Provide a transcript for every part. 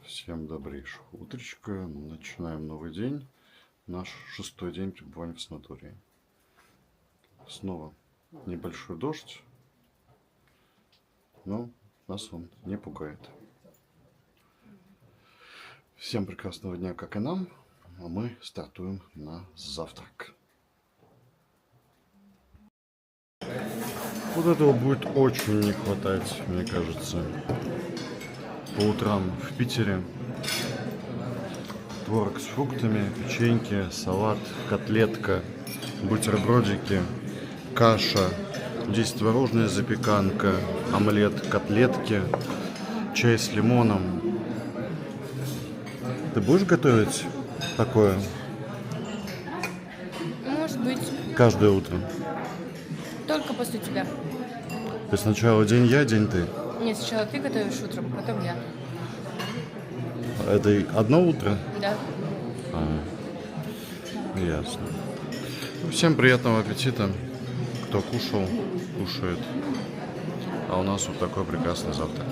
Всем добрейшего утречка. Начинаем новый день. Наш 6-й день пребывания в санатории. Снова небольшой дождь, но нас он не пугает. Всем прекрасного дня, как и нам. А мы стартуем на завтрак. Вот этого будет очень не хватать, мне кажется. По утрам в Питере творог с фруктами, печеньки, салат, котлетка, бутербродики, каша, здесь творожная запеканка, омлет, котлетки, чай с лимоном. Ты будешь готовить такое? Может быть. Каждое утро? Только после тебя. То есть сначала день я, день ты? Нет, сначала ты готовишь утром, потом я. Это одно утро? Да. Ясно. Всем приятного аппетита. Кто кушал, кушает. А у нас вот такой прекрасный завтрак.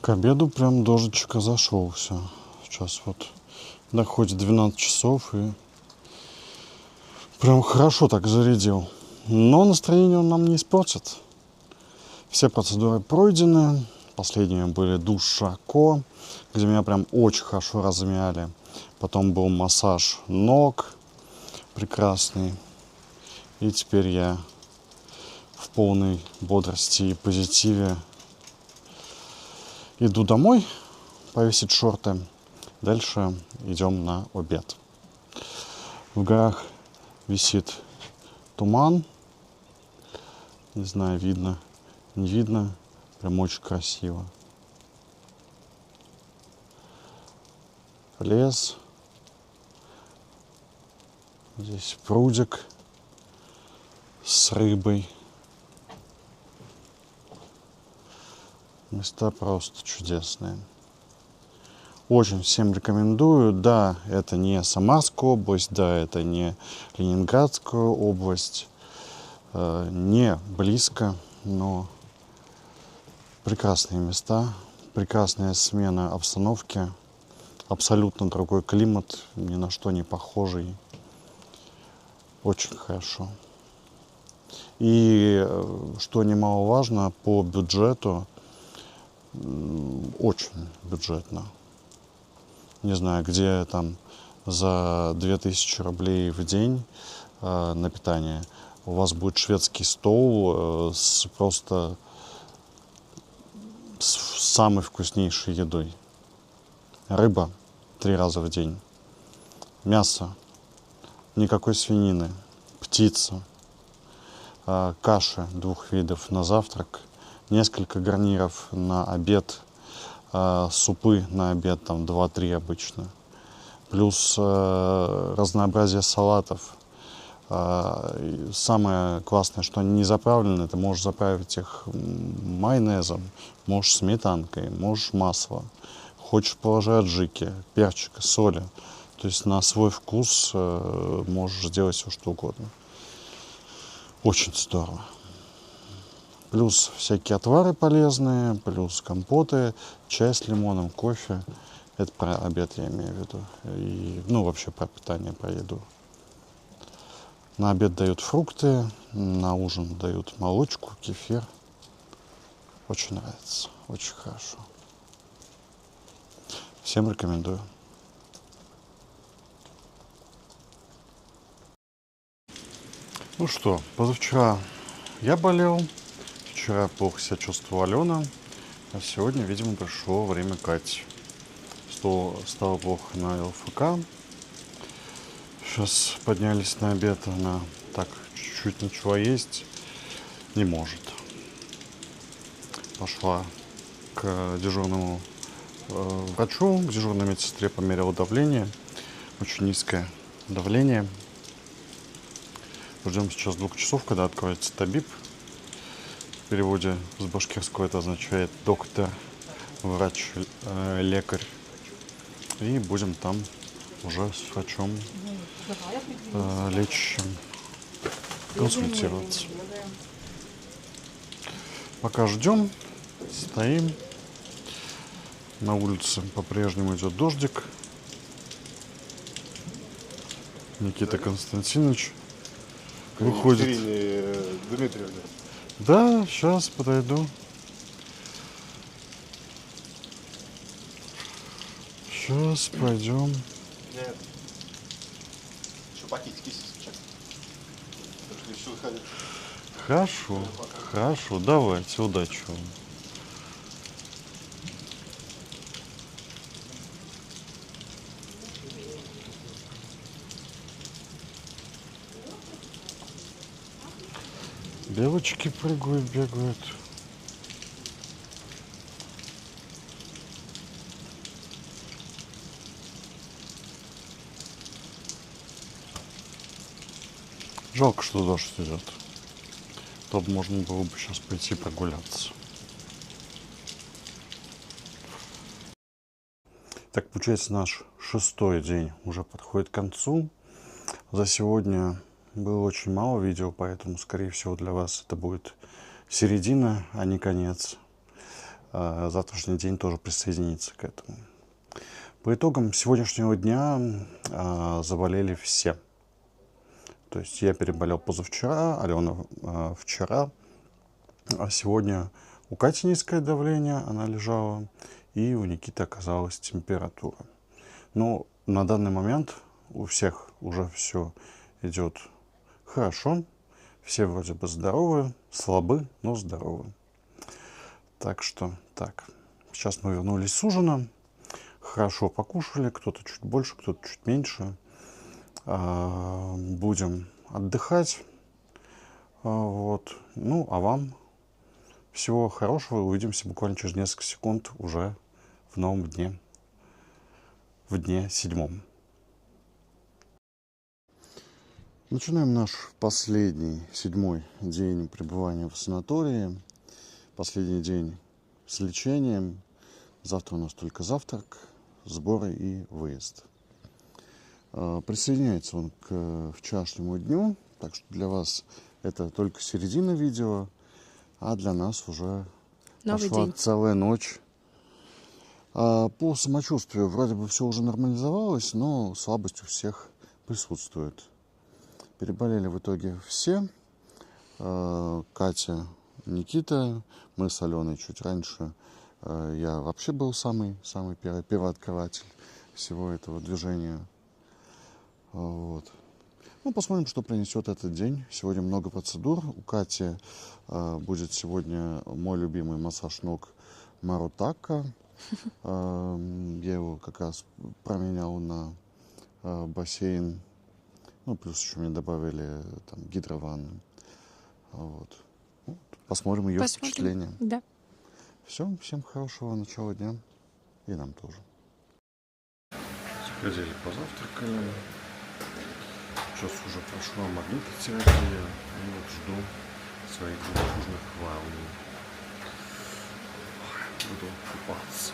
К обеду прям дождичка зашелся. Сейчас вот доходит 12 часов и прям хорошо так зарядил. Но настроение он нам не испортит. Все процедуры пройдены. Последние были душ Шарко, где меня прям очень хорошо размяли. Потом был массаж ног прекрасный. И теперь я в полной бодрости и позитиве иду домой повесить шорты. Дальше идем на обед. В горах висит туман. Не знаю, видно, не видно. Прям очень красиво. Лес. Здесь прудик с рыбой. Места просто чудесные. Очень всем рекомендую. Да, это не Самарская область, да, это не Ленинградская область. Не близко, но прекрасные места, прекрасная смена обстановки, абсолютно другой климат, ни на что не похожий. Очень хорошо. И, что немаловажно, по бюджету, очень бюджетно. Не знаю, где там за 2000 рублей в день на питание у вас будет шведский стол с просто с самой вкуснейшей едой. Рыба 3 раза в день. Мясо. Никакой свинины. Птица. Каши 2 видов на завтрак. Несколько гарниров на обед, супы на обед, там 2-3 обычно. Плюс разнообразие салатов. Самое классное, что они не заправлены, ты можешь заправить их майонезом, можешь сметанкой, можешь масло. Хочешь положи аджики, перчика, соли. То есть на свой вкус можешь сделать все, что угодно. Очень здорово. Плюс всякие отвары полезные, плюс компоты, чай с лимоном, кофе. Это про обед я имею в виду. И, ну, вообще про питание, про еду. На обед дают фрукты, на ужин дают молочку, кефир. Очень нравится, очень хорошо. Всем рекомендую. Ну что, позавчера я болел, вчера плохо себя чувствовала Алена, а сегодня, видимо, пришло время Кати. Стало плохо на ЛФК. Сейчас поднялись на обед, она так чуть-чуть начала есть, не может. Пошла к дежурному врачу, к дежурной медсестре, померила давление. Очень низкое давление. Ждем сейчас 2 часов, когда откроется табиб. В переводе с башкирского это означает доктор, врач, лекарь. И будем там уже с врачом лечащим консультироваться. Пока ждем, стоим. На улице по-прежнему идет дождик. Никита Константинович выходит. Дмитриевна. Да, сейчас подойду. Сейчас пойдем. Нет. Еще пакетики сейчас. Все выходит. Хорошо, хорошо, давайте, удачи вам. Белочки прыгают, бегают. Жалко, что дождь идет. То бы можно было бы сейчас пойти прогуляться. Так, получается, наш 6-й день уже подходит к концу. За сегодня было очень мало видео, поэтому, скорее всего, для вас это будет середина, а не конец. Завтрашний день тоже присоединится к этому. По итогам сегодняшнего дня заболели все. То есть я переболел позавчера, Алена вчера, а сегодня у Кати низкое давление, она лежала, и у Никиты оказалась температура. Но на данный момент у всех уже все идет хорошо, все вроде бы здоровы, слабы, но здоровы. Так что так, сейчас мы вернулись с ужина, хорошо покушали, кто-то чуть больше, кто-то чуть меньше. Будем отдыхать. Вот. Ну, а вам всего хорошего. Увидимся буквально через несколько секунд уже в новом дне. В дне 7. Начинаем наш последний, 7-й день пребывания в санатории. Последний день с лечением. Завтра у нас только завтрак, сборы и выезд. Присоединяется он к вчерашнему дню, так что для вас это только середина видео, а для нас уже пошла целая ночь. По самочувствию вроде бы все уже нормализовалось, но слабость у всех присутствует. Переболели в итоге все. Катя, Никита, мы с Аленой чуть раньше. Я вообще был самый первооткрыватель всего этого движения. Вот. Ну, посмотрим, что принесет этот день. Сегодня много процедур. У Кати будет сегодня мой любимый массаж ног Марутака. Я его как раз променял на бассейн. Ну, плюс еще мне добавили там гидрованны. Вот. Ну, посмотрим ее впечатления. Да. Все, всем хорошего начала дня. И нам тоже. Сходили, позавтракали. Сейчас уже прошла магнитотерапия. И вот жду своих жемчужных волн. Буду купаться.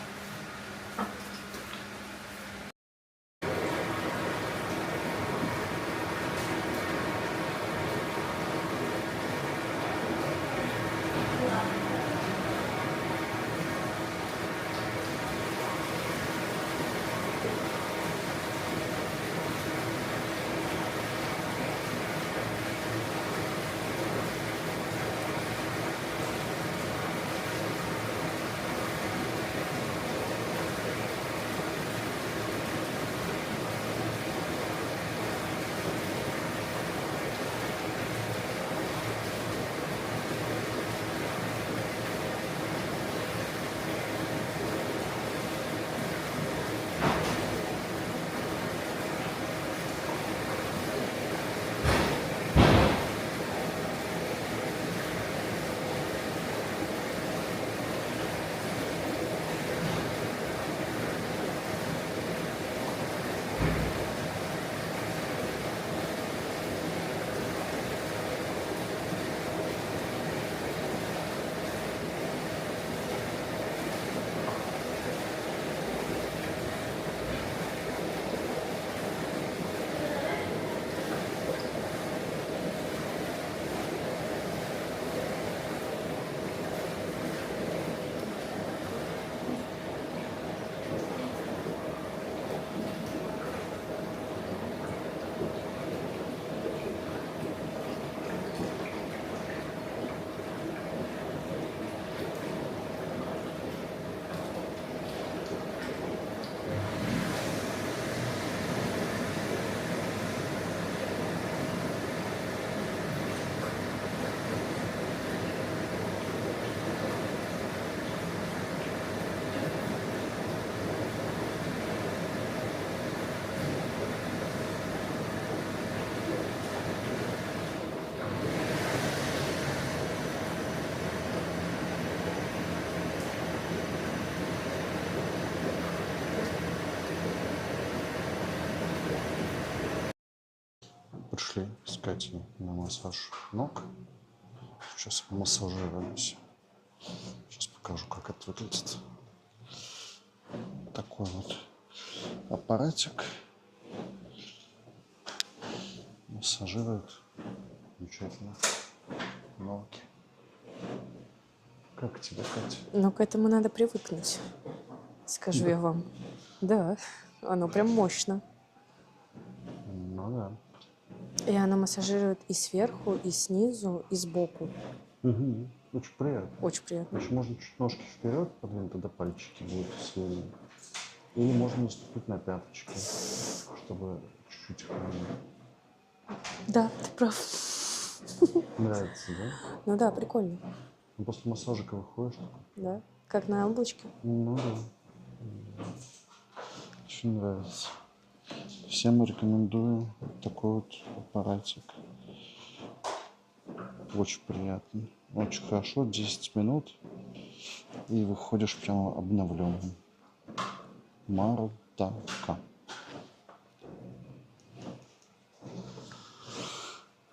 пришли с Катей на массаж ног. Сейчас массажируемся. Сейчас покажу, как это выглядит. Такой вот аппаратик. Массажирует. Замечательно. Ноги. Как тебе, Катя? Но к этому надо привыкнуть, скажу я вам. Да, оно прям мощно. Ну да. И она массажирует и сверху, и снизу, и сбоку. Угу. Очень приятно. Очень приятно. Еще можно чуть ножки вперед подвинуть, тогда пальчики будут сильнее. Или можно наступить на пяточки, чтобы чуть-чуть хранить. Да, ты прав. Нравится, да? Ну да, прикольно. Ну, после массажика выходишь такой. Да, как на облачке. Ну да. Очень нравится. Всем рекомендую такой вот аппаратик. Очень приятно. Очень хорошо. 10 минут. И выходишь прямо обновленным. Марутака.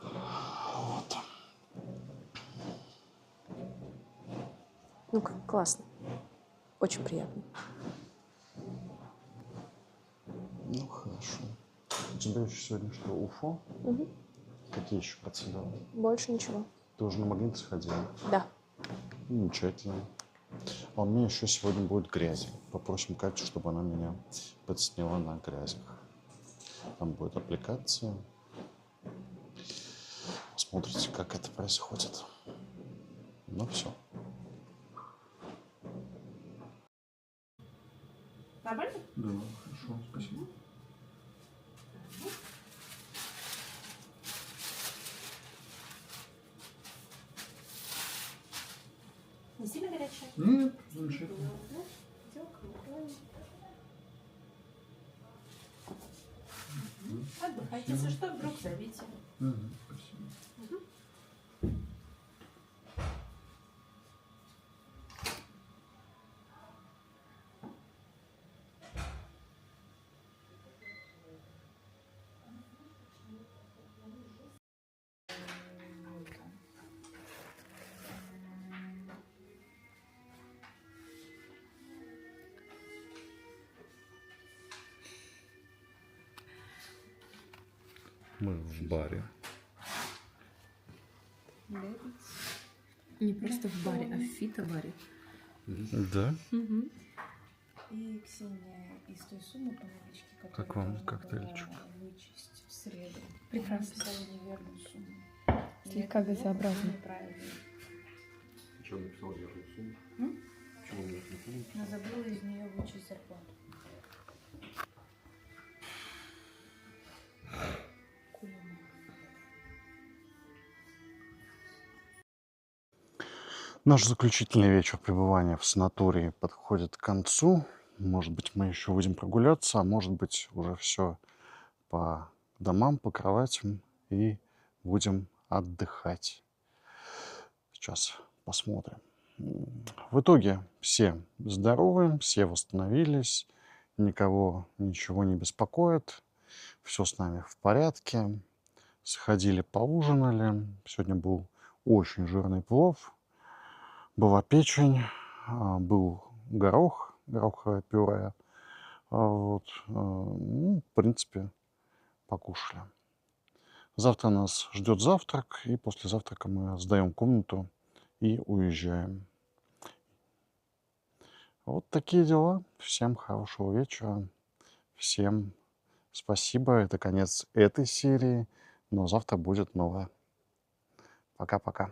Вот. Ну как, классно. Очень приятно. Ну хорошо. У тебя еще сегодня что, УФО? Угу. Какие еще процедуры? Больше ничего. Ты уже на магнит сходила? Да. Замечательно. А у меня еще сегодня будет грязь. Попросим Катю, чтобы она меня подсняла на грязях. Там будет аппликация. Смотрите, как это происходит. Ну все. Нормально? Да, хорошо, спасибо. Не сильно горячая? Нет, замечательно. Отдыхайте, если что, вдруг зовите. Спасибо. Мы в баре. Не просто в баре, а в фито-баре. Да? И Ксения из той суммы по наличке, которую Как вам должна коктейльчик? была вычесть в среду. Прекрасно. Написали неверную сумму. Слегка газообразно. Неправильно. Почему он написал верную сумму? Почему он верную сумму? Но забыла из нее вычесть зарплату. Кулема. Наш заключительный вечер пребывания в санатории подходит к концу. Может быть, мы еще будем прогуляться, а может быть, уже все по домам, по кроватям и будем отдыхать. Сейчас посмотрим. В итоге все здоровы, все восстановились, никого ничего не беспокоит, все с нами в порядке. Сходили, поужинали. Сегодня был очень жирный плов. Была печень, был горох, гороховое пюре. Вот. Ну, в принципе, покушали. Завтра нас ждет завтрак, и после завтрака мы сдаем комнату и уезжаем. Вот такие дела. Всем хорошего вечера. Всем спасибо. Это конец этой серии, но завтра будет новая. Пока-пока.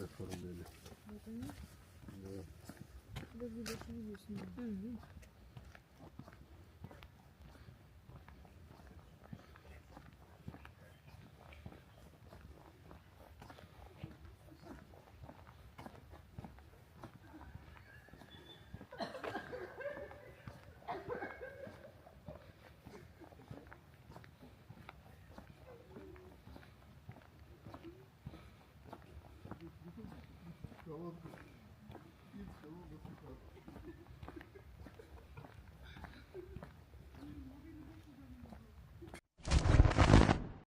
оформляли. Вот они. Да. Даже видишь, видишь.